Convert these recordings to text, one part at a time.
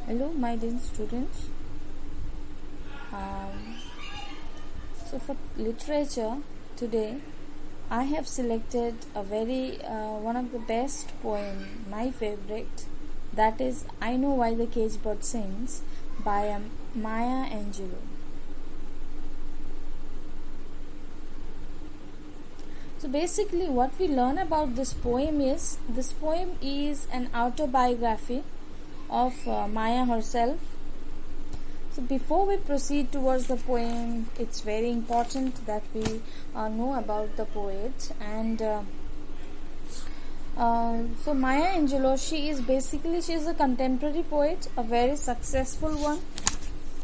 Hello, my dear students. Um, so, for literature today, I have selected a very one of the best poem, my favorite. That is "I Know Why the Cage Bird Sings" by Maya Angelou. So basically, what we learn about this poem is an autobiography of Maya herself. So before we proceed towards the poem, it's very important that we know about the poet. And so Maya Angelou, she is a contemporary poet, a very successful one.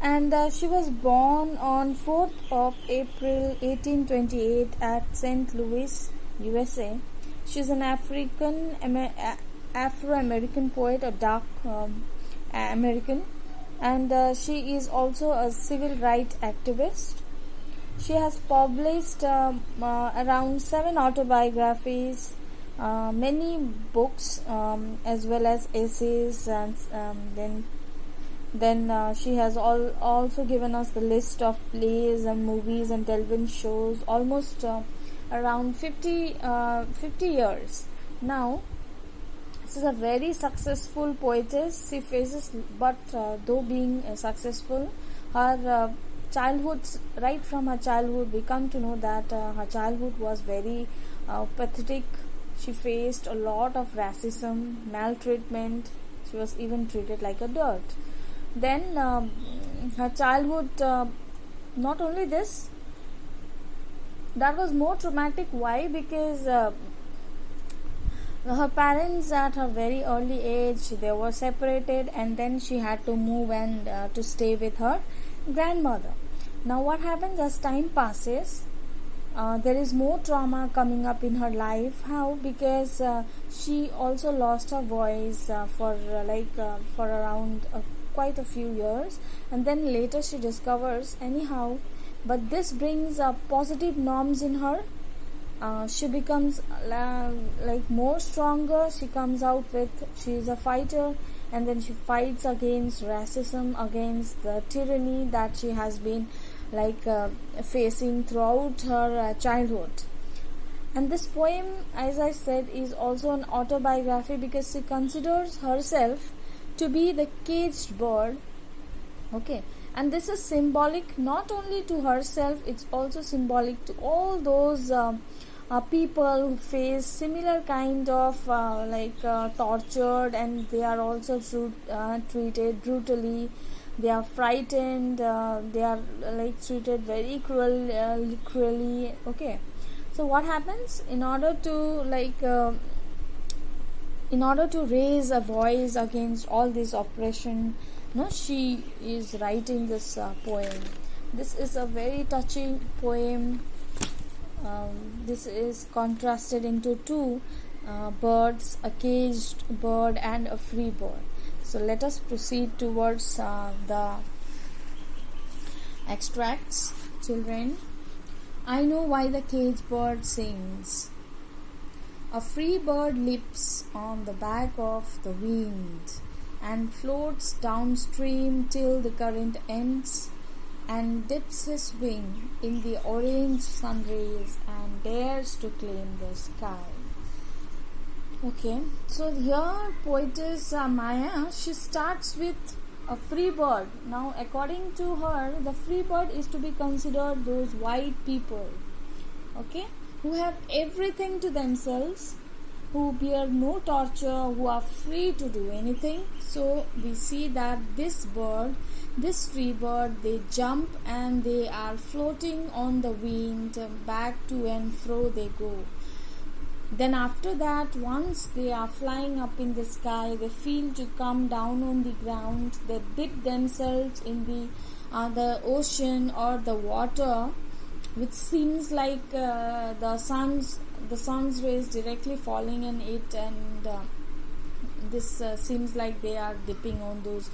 And she was born on 4th of April 1828 at St. Louis, USA. She's an Afro-American poet, a dark American, and she is also a civil rights activist. She has published around 7 autobiographies, many books, as well as essays, and then she has also given us the list of plays and movies and television shows, almost around 50 years now. This is a very successful poetess. She faces, but though being successful, her childhood, right from her childhood, we come to know that her childhood was very pathetic. She faced a lot of racism, maltreatment. She was even treated like a dirt. Then her childhood, not only this, that was more traumatic. Why? Because her parents at her very early age, they were separated, and then she had to move and to stay with her grandmother. Now what happens as time passes, there is more trauma coming up in her life. How? Because she also lost her voice for around quite a few years, and then later she discovers anyhow, but this brings positive norms in her. She becomes like more stronger. She comes out with, she is a fighter, and then she fights against racism, against the tyranny that she has been facing throughout her childhood. And this poem, as I said, is also an autobiography because she considers herself to be the caged bird. Okay, and this is symbolic not only to herself, it's also symbolic to all those people who face similar kind of tortured, and they are also treated brutally. They are frightened, they are treated very cruelly. Okay, so what happens, in order to raise a voice against all this oppression, she is writing this poem. This is a very touching poem. This is contrasted into two birds, a caged bird and a free bird. So let us proceed towards the extracts. Children, I know why the caged bird sings. A free bird leaps on the back of the wind and floats downstream till the current ends, and dips his wing in the orange sun rays and dares to claim the sky. Okay, so here poetess Maya, she starts with a free bird. Now according to her, the free bird is to be considered those white people, okay, who have everything to themselves, who bear no torture, who are free to do anything. So we see that this free bird, they jump and they are floating on the wind, back to and fro they go. Then after that, once they are flying up in the sky, they feel to come down on the ground. They dip themselves in the ocean or the water, which seems like the sun's rays directly falling in it, and this seems like they are dipping on those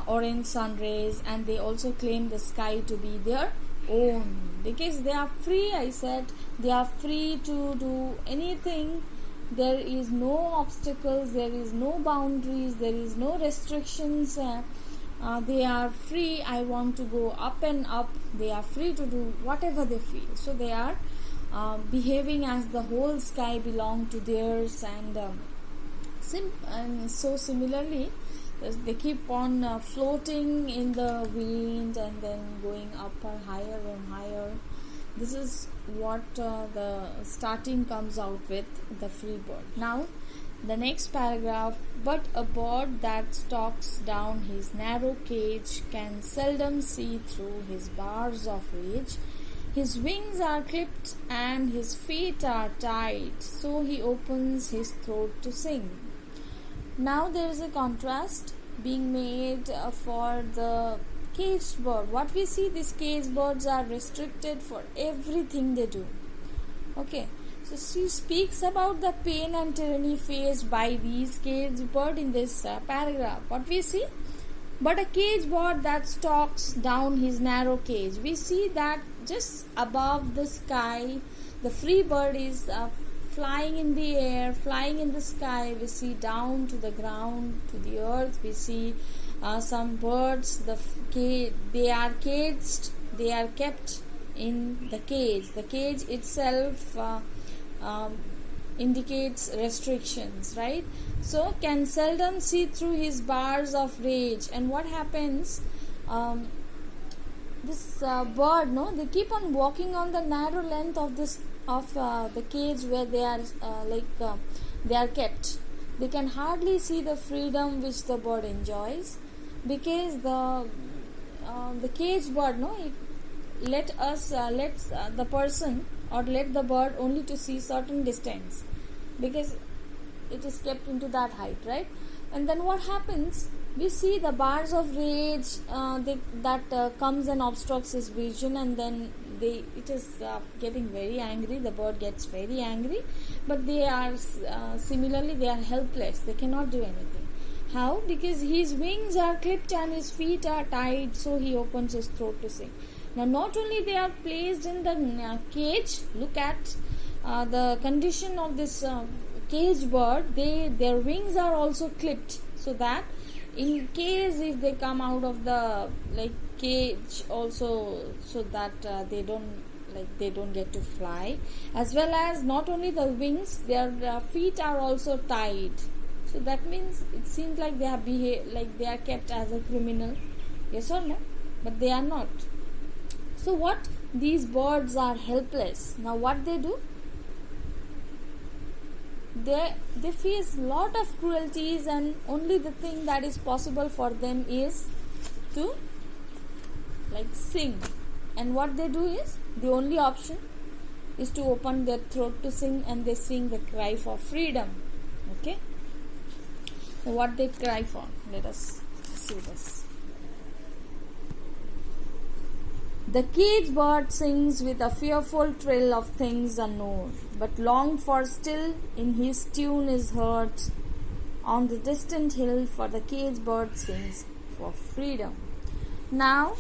orange sun rays, and they also claim the sky to be their own because they are free. I said they are free to do anything There is no obstacles, there is no boundaries, there is no restrictions. They are free. I want to go up and up. They are free to do whatever they feel. So they are behaving as the whole sky belong to theirs, and so similarly they keep on floating in the wind and then going up higher and higher. This is what the starting comes out with, the free bird. Now the next paragraph: but a bird that stalks down his narrow cage can seldom see through his bars of rage. His wings are clipped and his feet are tied, so he opens his throat to sing. Now there is a contrast being made for the caged bird. What we see, these caged birds are restricted for everything they do. Okay, so she speaks about the pain and tyranny faced by these caged birds in this paragraph. What we see? But a caged bird that stalks down his narrow cage. We see that just above the sky, the free bird is flying in the air, flying in the sky. We see down to the ground, to the earth. We see some birds. They are caged. They are kept in the cage. The cage itself indicates restrictions, right? So can seldom see through his bars of rage. And what happens? This bird, no, they keep on walking on the narrow length of the cage where they are they are kept. They can hardly see the freedom which the bird enjoys, because the cage bird, no, it lets the person or let the bird only to see certain distance, because it is kept into that height, right? And then what happens? We see the bars of rage that comes and obstructs his vision, and then it is getting very angry. The bird gets very angry, but they are similarly they are helpless. They cannot do anything. How? Because his wings are clipped and his feet are tied, so he opens his throat to sing. Now, not only they are placed in the cage. Look at the condition of this caged bird. Their wings are also clipped, so that in case if they come out of the cage also, so that they don't get to fly. As well as not only the wings, their feet are also tied. So that means it seems like they have behaved like they are kept as a criminal. Yes or no? But they are not. So what? These birds are helpless. Now what they do? They face lot of cruelties, and only the thing that is possible for them is to sing. And what they do is, the only option is to open their throat to sing, and they sing the cry for freedom. Okay, so what they cry for, let us see this. The caged bird sings with a fearful trill of things unknown, but long for still in his tune is heard on the distant hill, for the caged bird sings for freedom. Now,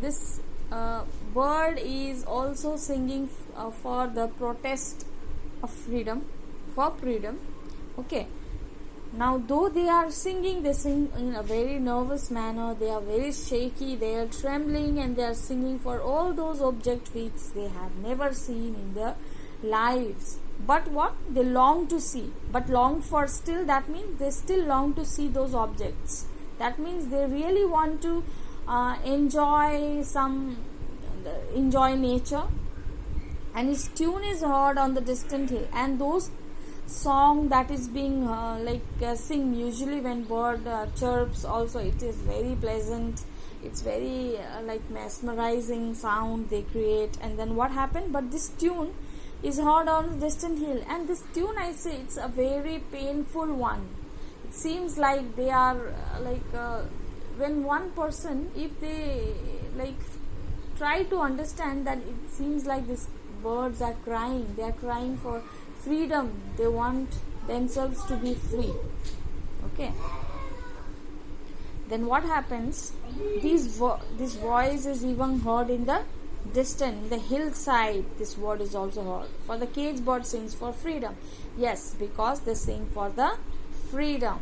this bird is also singing for the protest of freedom, for freedom. Okay. Now, though they are singing, they sing in a very nervous manner. They are very shaky. They are trembling, and they are singing for all those objects which they have never seen in their lives. But what? They long to see. But long for still, that means they still long to see those objects. That means they really want to enjoy nature. And his tune is heard on the distant hill. And those song that is being sing usually when bird chirps also, it is very pleasant. It's very mesmerizing sound they create. And then what happened? But this tune is heard on the distant hill, and this tune, I say, it's a very painful one. It seems like they are when one person, if they try to understand, that it seems like these birds are crying. They are crying for freedom. They want themselves to be free. Okay. Then what happens? This voice is even heard in the distant in the hillside. This word is also heard. For the cage bird sings for freedom. Yes, because they sing for the freedom.